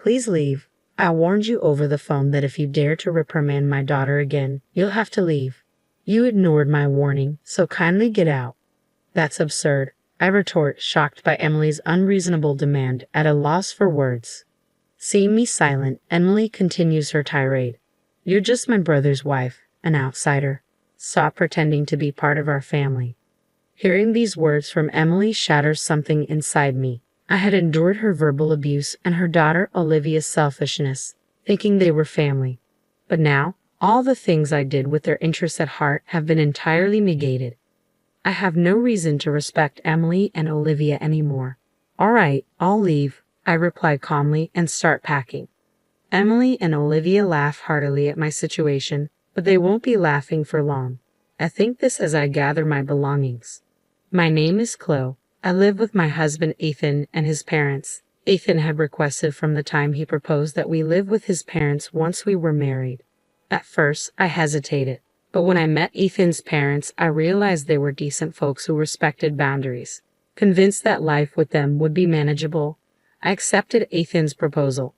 Please leave. I warned you over the phone that if you dare to reprimand my daughter again, you'll have to leave. You ignored my warning, so kindly get out. That's absurd, I retort, shocked by Emily's unreasonable demand, at a loss for words. Seeing me silent, Emily continues her tirade. You're just my brother's wife, an outsider. Stop pretending to be part of our family. Hearing these words from Emily shatters something inside me. I had endured her verbal abuse and her daughter Olivia's selfishness, thinking they were family. But now, all the things I did with their interests at heart have been entirely negated. I have no reason to respect Emily and Olivia anymore. All right, I'll leave, I reply calmly and start packing. Emily and Olivia laugh heartily at my situation, but they won't be laughing for long. I think this as I gather my belongings. My name is Chloe. I live with my husband Ethan and his parents. Ethan had requested from the time he proposed that we live with his parents once we were married. At first, I hesitated, but when I met Ethan's parents, I realized they were decent folks who respected boundaries. Convinced that life with them would be manageable, I accepted Ethan's proposal.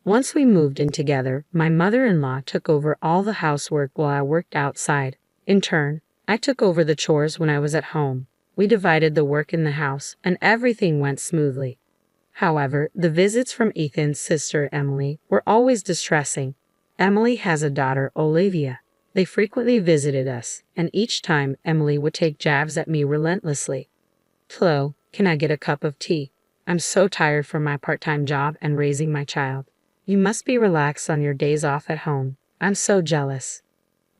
Once we moved in together, my mother-in-law took over all the housework while I worked outside. In turn, I took over the chores when I was at home. We divided the work in the house, and everything went smoothly. However, the visits from Ethan's sister, Emily, were always distressing. Emily has a daughter, Olivia. They frequently visited us, and each time Emily would take jabs at me relentlessly. Chloe, can I get a cup of tea? I'm so tired from my part-time job and raising my child. You must be relaxed on your days off at home. I'm so jealous.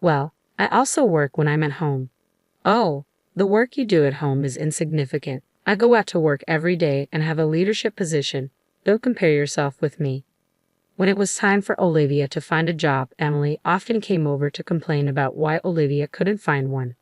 Well, I also work when I'm at home. Oh, the work you do at home is insignificant. I go out to work every day and have a leadership position. Don't compare yourself with me. When it was time for Olivia to find a job, Emily often came over to complain about why Olivia couldn't find one.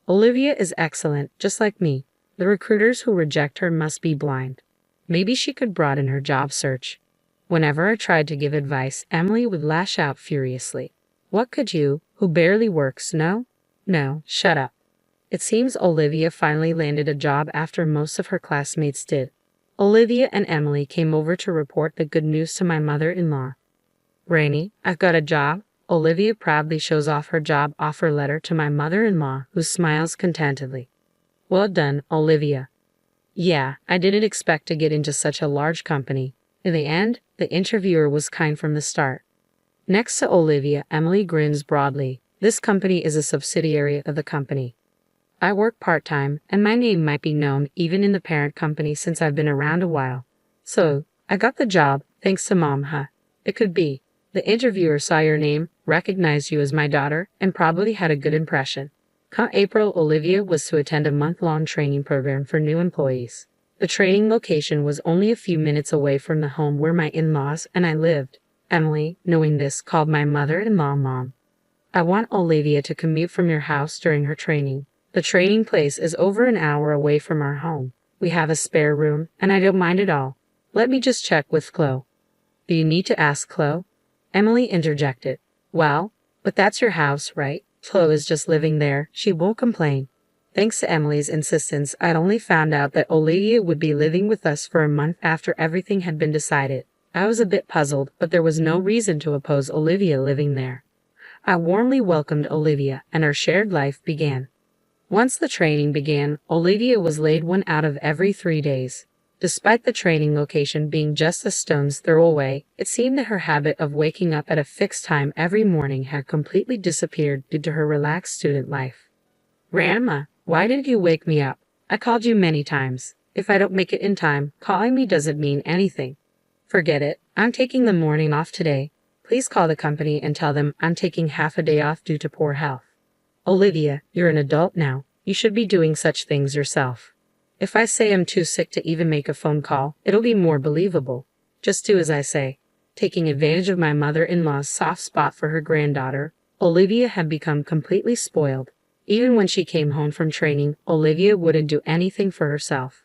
Olivia is excellent, just like me. The recruiters who reject her must be blind. Maybe she could broaden her job search. Whenever I tried to give advice, Emily would lash out furiously. What could you, who barely works, know? No, shut up. It seems Olivia finally landed a job after most of her classmates did. Olivia and Emily came over to report the good news to my mother-in-law. Rainey, I've got a job. Olivia proudly shows off her job offer letter to my mother-in-law, who smiles contentedly. Well done, Olivia. Yeah, I didn't expect to get into such a large company. In the end, the interviewer was kind from the start. Next to Olivia, Emily grins broadly. This company is a subsidiary of the company. I work part-time, and my name might be known even in the parent company since I've been around a while. So, I got the job, thanks to Mom, huh? It could be. The interviewer saw your name, recognized you as my daughter, and probably had a good impression. Come April, Olivia was to attend a month-long training program for new employees. The training location was only a few minutes away from the home where my in-laws and I lived. Emily, knowing this, called my mother-in-law Mom. I want Olivia to commute from your house during her training. The training place is over an hour away from our home. We have a spare room, and I don't mind at all. Let me just check with Chloe. Do you need to ask Chloe? Emily interjected. Well, but that's your house, right? Chloe is just living there. She won't complain. Thanks to Emily's insistence, I'd only found out that Olivia would be living with us for a month after everything had been decided. I was a bit puzzled, but there was no reason to oppose Olivia living there. I warmly welcomed Olivia, and our shared life began. Once the training began, Olivia was laid one out of every 3 days. Despite the training location being just a stone's throw away, it seemed that her habit of waking up at a fixed time every morning had completely disappeared due to her relaxed student life. Grandma, why didn't you wake me up? I called you many times. If I don't make it in time, calling me doesn't mean anything. Forget it. I'm taking the morning off today. Please call the company and tell them I'm taking half a day off due to poor health. Olivia, you're an adult now. You should be doing such things yourself. If I say I'm too sick to even make a phone call, it'll be more believable. Just do as I say. Taking advantage of my mother-in-law's soft spot for her granddaughter, Olivia had become completely spoiled. Even when she came home from training, Olivia wouldn't do anything for herself.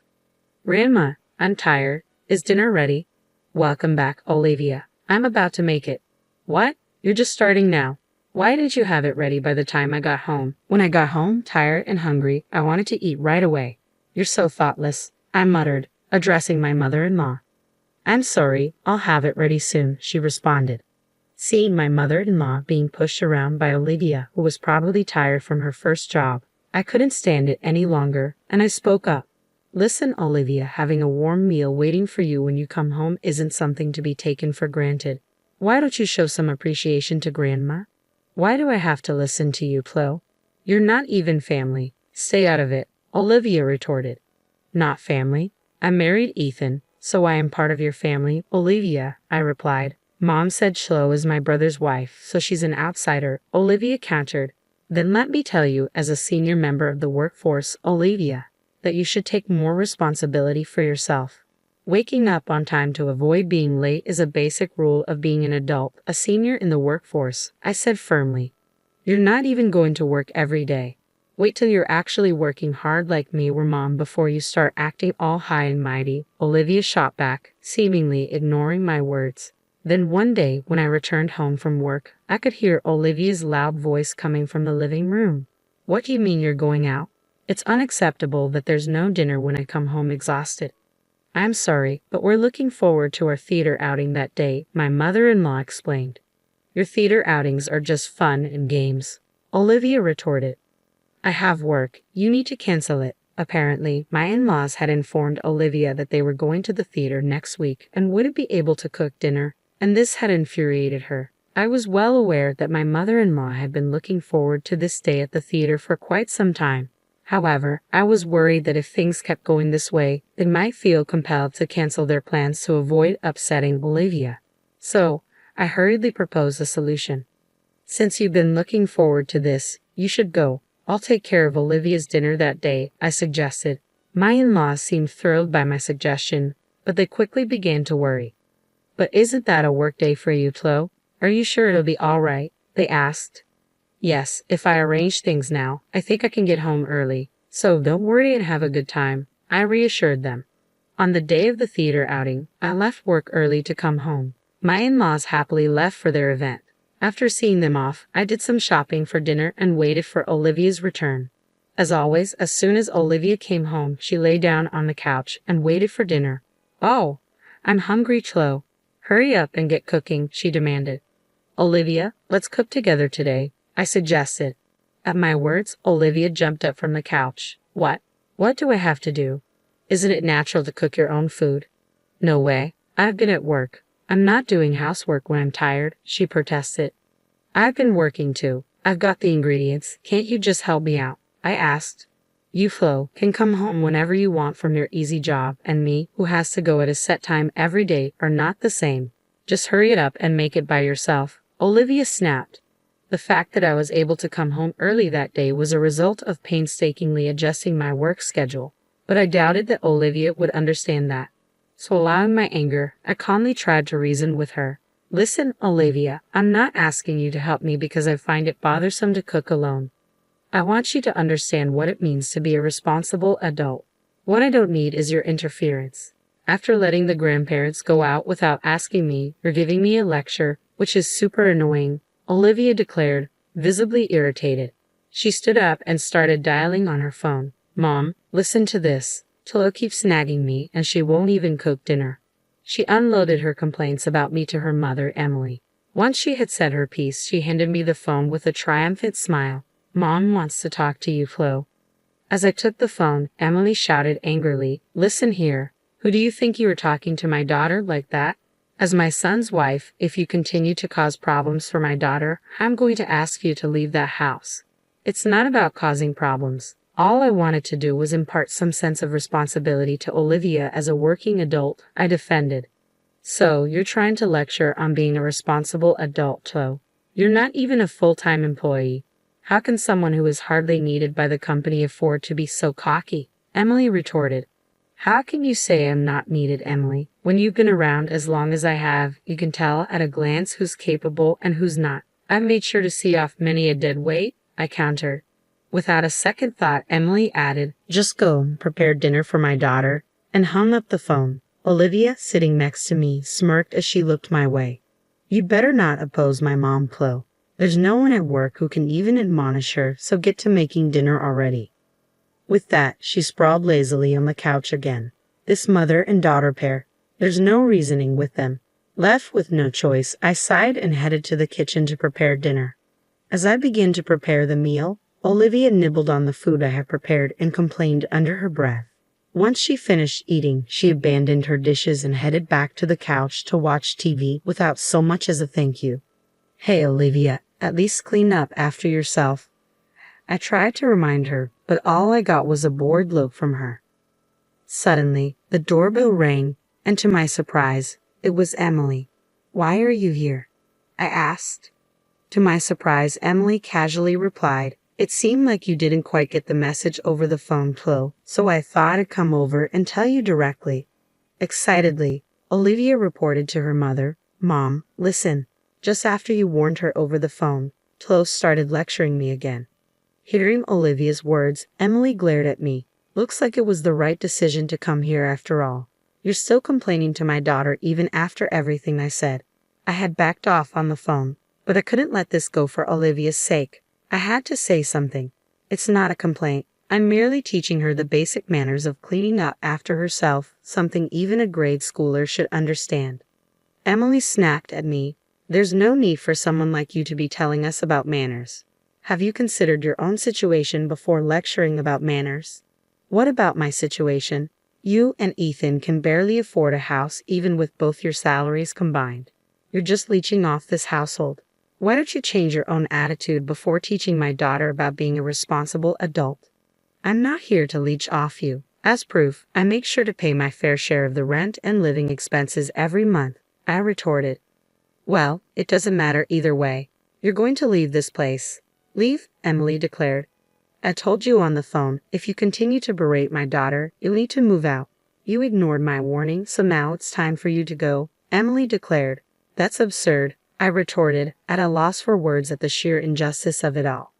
Grandma, I'm tired. Is dinner ready? Welcome back, Olivia. I'm about to make it. What? You're just starting now. Why didn't you have it ready by the time I got home? When I got home, tired and hungry, I wanted to eat right away. You're so thoughtless, I muttered, addressing my mother-in-law. I'm sorry, I'll have it ready soon, she responded. Seeing my mother-in-law being pushed around by Olivia, who was probably tired from her first job, I couldn't stand it any longer, and I spoke up. Listen, Olivia, having a warm meal waiting for you when you come home isn't something to be taken for granted. Why don't you show some appreciation to Grandma? Why do I have to listen to you, Chloe? You're not even family. Stay out of it, Olivia retorted. Not family? I married Ethan, so I am part of your family, Olivia, I replied. Mom said Chloe is my brother's wife, so she's an outsider, Olivia countered. Then let me tell you, as a senior member of the workforce, Olivia, that you should take more responsibility for yourself. Waking up on time to avoid being late is a basic rule of being an adult, a senior in the workforce, I said firmly. You're not even going to work every day. Wait till you're actually working hard like me or Mom before you start acting all high and mighty, Olivia shot back, seemingly ignoring my words. Then one day, when I returned home from work, I could hear Olivia's loud voice coming from the living room. What do you mean you're going out? It's unacceptable that there's no dinner when I come home exhausted. I'm sorry, but we're looking forward to our theater outing that day, my mother-in-law explained. Your theater outings are just fun and games, Olivia retorted. I have work. You need to cancel it. Apparently, my in-laws had informed Olivia that they were going to the theater next week and wouldn't be able to cook dinner, and this had infuriated her. I was well aware that my mother-in-law had been looking forward to this day at the theater for quite some time. However, I was worried that if things kept going this way, they might feel compelled to cancel their plans to avoid upsetting Olivia. So, I hurriedly proposed a solution. Since you've been looking forward to this, you should go. I'll take care of Olivia's dinner that day, I suggested. My in-laws seemed thrilled by my suggestion, but they quickly began to worry. But isn't that a work day for you, Chloe? Are you sure it'll be all right? They asked. Yes, if I arrange things now, I think I can get home early. So don't worry and have a good time, I reassured them. On the day of the theater outing, I left work early to come home. My in-laws happily left for their event. After seeing them off, I did some shopping for dinner and waited for Olivia's return. As always, as soon as Olivia came home, she lay down on the couch and waited for dinner. Oh, I'm hungry, Chloe. Hurry up and get cooking, she demanded. Olivia, let's cook together today, I suggested. At my words, Olivia jumped up from the couch. What? What do I have to do? Isn't it natural to cook your own food? No way. I've been at work. I'm not doing housework when I'm tired, she protested. I've been working too. I've got the ingredients. Can't you just help me out? I asked. You, Flo, can come home whenever you want from your easy job, and me, who has to go at a set time every day, are not the same. Just hurry it up and make it by yourself, Olivia snapped. The fact that I was able to come home early that day was a result of painstakingly adjusting my work schedule, but I doubted that Olivia would understand that. So allowing my anger, I calmly tried to reason with her. Listen, Olivia, I'm not asking you to help me because I find it bothersome to cook alone. I want you to understand what it means to be a responsible adult. What I don't need is your interference. After letting the grandparents go out without asking me or giving me a lecture, which is super annoying, Olivia declared, visibly irritated. She stood up and started dialing on her phone. Mom, listen to this. Chloe keeps nagging me and she won't even cook dinner. She unloaded her complaints about me to her mother, Emily. Once she had said her piece, she handed me the phone with a triumphant smile. Mom wants to talk to you, Chloe. As I took the phone, Emily shouted angrily, Listen here. Who do you think you are talking to my daughter like that? As my son's wife, if you continue to cause problems for my daughter, I'm going to ask you to leave that house. It's not about causing problems. All I wanted to do was impart some sense of responsibility to Olivia as a working adult, I defended. So, you're trying to lecture on being a responsible adult, Chloe. You're not even a full-time employee. How can someone who is hardly needed by the company afford to be so cocky? Emily retorted. How can you say I'm not needed, Emily? When you've been around as long as I have, you can tell at a glance who's capable and who's not. I've made sure to see off many a dead weight, I countered. Without a second thought, Emily added, Just go and prepare dinner for my daughter, and hung up the phone. Olivia, sitting next to me, smirked as she looked my way. You'd better not oppose my mom, Chloe. There's no one at work who can even admonish her, so get to making dinner already. With that, she sprawled lazily on the couch again. This mother and daughter pair. There's no reasoning with them. Left with no choice, I sighed and headed to the kitchen to prepare dinner. As I began to prepare the meal, Olivia nibbled on the food I had prepared and complained under her breath. Once she finished eating, she abandoned her dishes and headed back to the couch to watch TV without so much as a thank you. Hey, Olivia, at least clean up after yourself. I tried to remind her, but all I got was a bored look from her. Suddenly, the doorbell rang, and to my surprise, it was Emily. Why are you here? I asked. To my surprise, Emily casually replied, it seemed like you didn't quite get the message over the phone, Chloe, so I thought I'd come over and tell you directly. Excitedly, Olivia reported to her mother, Mom, listen. Just after you warned her over the phone, Chloe started lecturing me again. Hearing Olivia's words, Emily glared at me. Looks like it was the right decision to come here after all. You're still complaining to my daughter even after everything I said. I had backed off on the phone, but I couldn't let this go for Olivia's sake. I had to say something. It's not a complaint. I'm merely teaching her the basic manners of cleaning up after herself, something even a grade schooler should understand. Emily snapped at me. There's no need for someone like you to be telling us about manners. Have you considered your own situation before lecturing about manners? What about my situation? You and Ethan can barely afford a house even with both your salaries combined. You're just leeching off this household. Why don't you change your own attitude before teaching my daughter about being a responsible adult? I'm not here to leech off you. As proof, I make sure to pay my fair share of the rent and living expenses every month, I retorted. Well, it doesn't matter either way. You're going to leave this place. Leave, Emily declared. I told you on the phone, if you continue to berate my daughter, you'll need to move out. You ignored my warning, so now it's time for you to go, Emily declared. That's absurd, I retorted, at a loss for words at the sheer injustice of it all.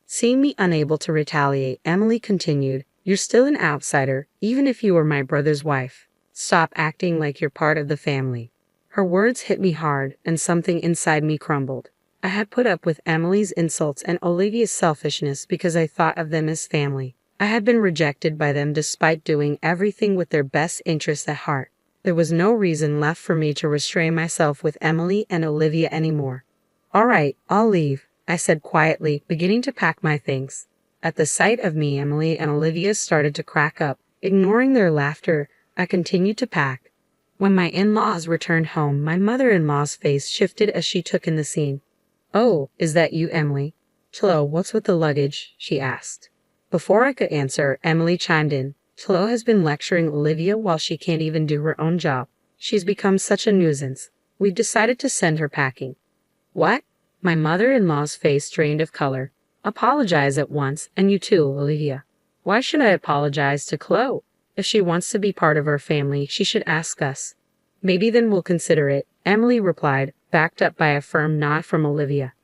Seeing me unable to retaliate, Emily continued, you're still an outsider, even if you were my brother's wife. Stop acting like you're part of the family. Her words hit me hard, and something inside me crumbled. I had put up with Emily's insults and Olivia's selfishness because I thought of them as family. I had been rejected by them despite doing everything with their best interests at heart. There was no reason left for me to restrain myself with Emily and Olivia anymore. All right, I'll leave, I said quietly, beginning to pack my things. At the sight of me, Emily and Olivia started to crack up. Ignoring their laughter, I continued to pack. When my in-laws returned home, my mother-in-law's face shifted as she took in the scene. Oh, is that you, Emily? Chloe, what's with the luggage? She asked. Before I could answer, Emily chimed in. Chloe has been lecturing Olivia while she can't even do her own job. She's become such a nuisance. We've decided to send her packing. What? My mother-in-law's face drained of color. Apologize at once, and you too, Olivia. Why should I apologize to Chloe? If she wants to be part of our family, she should ask us. Maybe then we'll consider it, Emily replied, backed up by a firm nod from Olivia.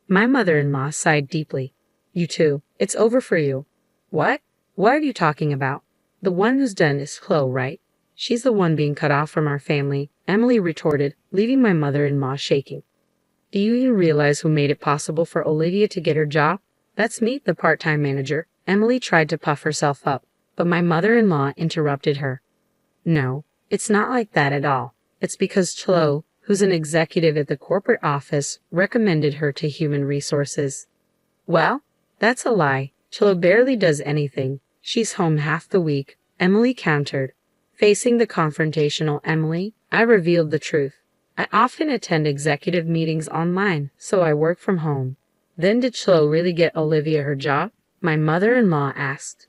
My mother-in-law sighed deeply. You too. It's over for you. What? What are you talking about? The one who's done is Chloe, right? She's the one being cut off from our family, Emily retorted, leaving my mother-in-law shaking. Do you even realize who made it possible for Olivia to get her job? That's me, the part-time manager. Emily tried to puff herself up, but my mother-in-law interrupted her. No, it's not like that at all. It's because Chloe, who's an executive at the corporate office, recommended her to human resources. Well, that's a lie. Chloe barely does anything. She's home half the week, Emily countered. Facing the confrontational Emily, I revealed the truth. I often attend executive meetings online, so I work from home. Then did Chloe really get Olivia her job? My mother-in-law asked.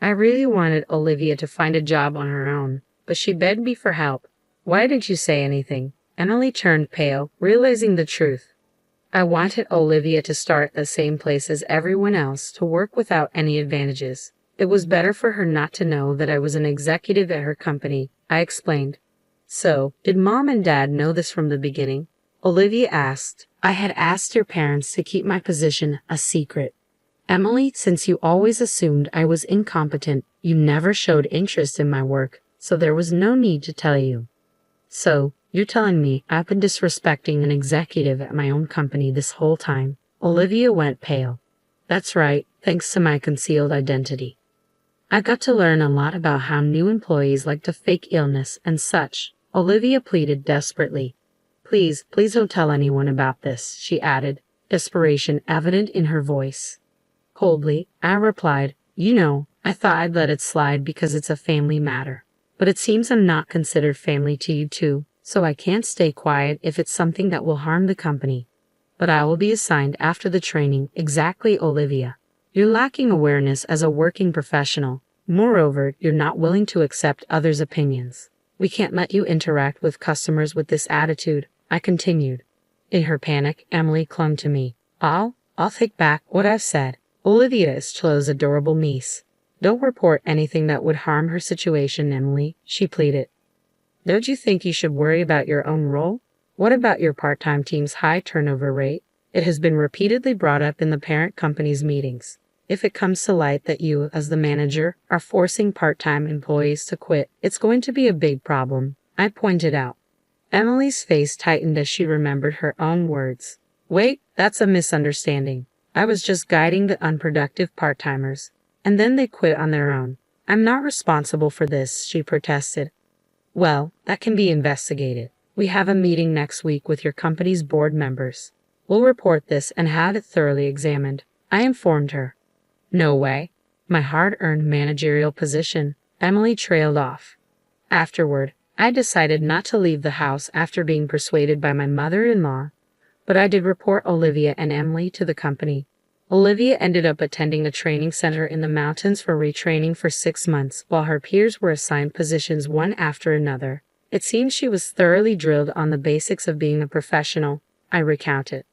I really wanted Olivia to find a job on her own, but she begged me for help. Why didn't you say anything? Emily turned pale, realizing the truth. I wanted Olivia to start at the same place as everyone else, to work without any advantages. It was better for her not to know that I was an executive at her company, I explained. So, did Mom and Dad know this from the beginning? Olivia asked. I had asked your parents to keep my position a secret. Emily, since you always assumed I was incompetent, you never showed interest in my work, so there was no need to tell you. So, you're telling me I've been disrespecting an executive at my own company this whole time? Olivia went pale. That's right, thanks to my concealed identity. I got to learn a lot about how new employees like to fake illness and such. Olivia pleaded desperately. Please, please don't tell anyone about this, she added, desperation evident in her voice. Coldly, I replied, you know, I thought I'd let it slide because it's a family matter. But it seems I'm not considered family to you too, so I can't stay quiet if it's something that will harm the company. But I will be assigned after the training. Exactly, Olivia. You're lacking awareness as a working professional. Moreover, you're not willing to accept others' opinions. We can't let you interact with customers with this attitude, I continued. In her panic, Emily clung to me. I'll take back what I've said. Olivia is Chloe's adorable niece. Don't report anything that would harm her situation, Emily, she pleaded. Don't you think you should worry about your own role? What about your part-time team's high turnover rate? It has been repeatedly brought up in the parent company's meetings. If it comes to light that you, as the manager, are forcing part-time employees to quit, it's going to be a big problem, I pointed out. Emily's face tightened as she remembered her own words. Wait, that's a misunderstanding. I was just guiding the unproductive part-timers, and then they quit on their own. I'm not responsible for this, she protested. Well, that can be investigated. We have a meeting next week with your company's board members. We'll report this and have it thoroughly examined, I informed her. No way. My hard-earned managerial position, Emily trailed off. Afterward, I decided not to leave the house after being persuaded by my mother-in-law, but I did report Olivia and Emily to the company. Olivia ended up attending a training center in the mountains for retraining for 6 months, while her peers were assigned positions one after another. It seems she was thoroughly drilled on the basics of being a professional, I recounted.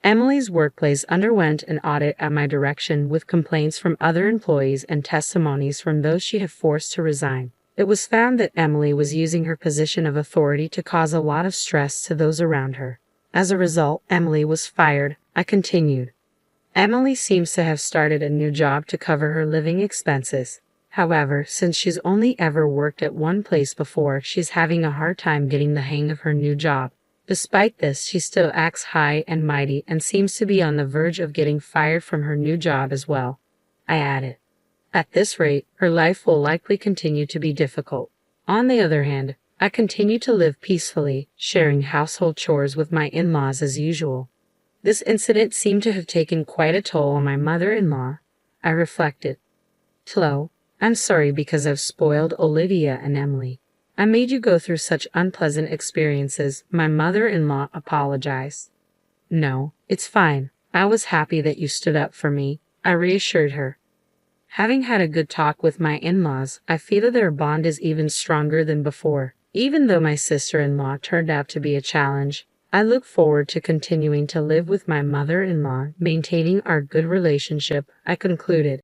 Emily's workplace underwent an audit at my direction with complaints from other employees and testimonies from those she had forced to resign. It was found that Emily was using her position of authority to cause a lot of stress to those around her. As a result, Emily was fired, I continued. Emily seems to have started a new job to cover her living expenses. However, since she's only ever worked at one place before, she's having a hard time getting the hang of her new job. Despite this, she still acts high and mighty and seems to be on the verge of getting fired from her new job as well, I added. At this rate, her life will likely continue to be difficult. On the other hand, I continue to live peacefully, sharing household chores with my in-laws as usual. This incident seemed to have taken quite a toll on my mother-in-law, I reflected. Chloe, I'm sorry because I've spoiled Olivia and Emily. I made you go through such unpleasant experiences, my mother-in-law apologized. No, it's fine. I was happy that you stood up for me, I reassured her. Having had a good talk with my in-laws, I feel that their bond is even stronger than before. Even though my sister-in-law turned out to be a challenge, I look forward to continuing to live with my mother-in-law, maintaining our good relationship, I concluded.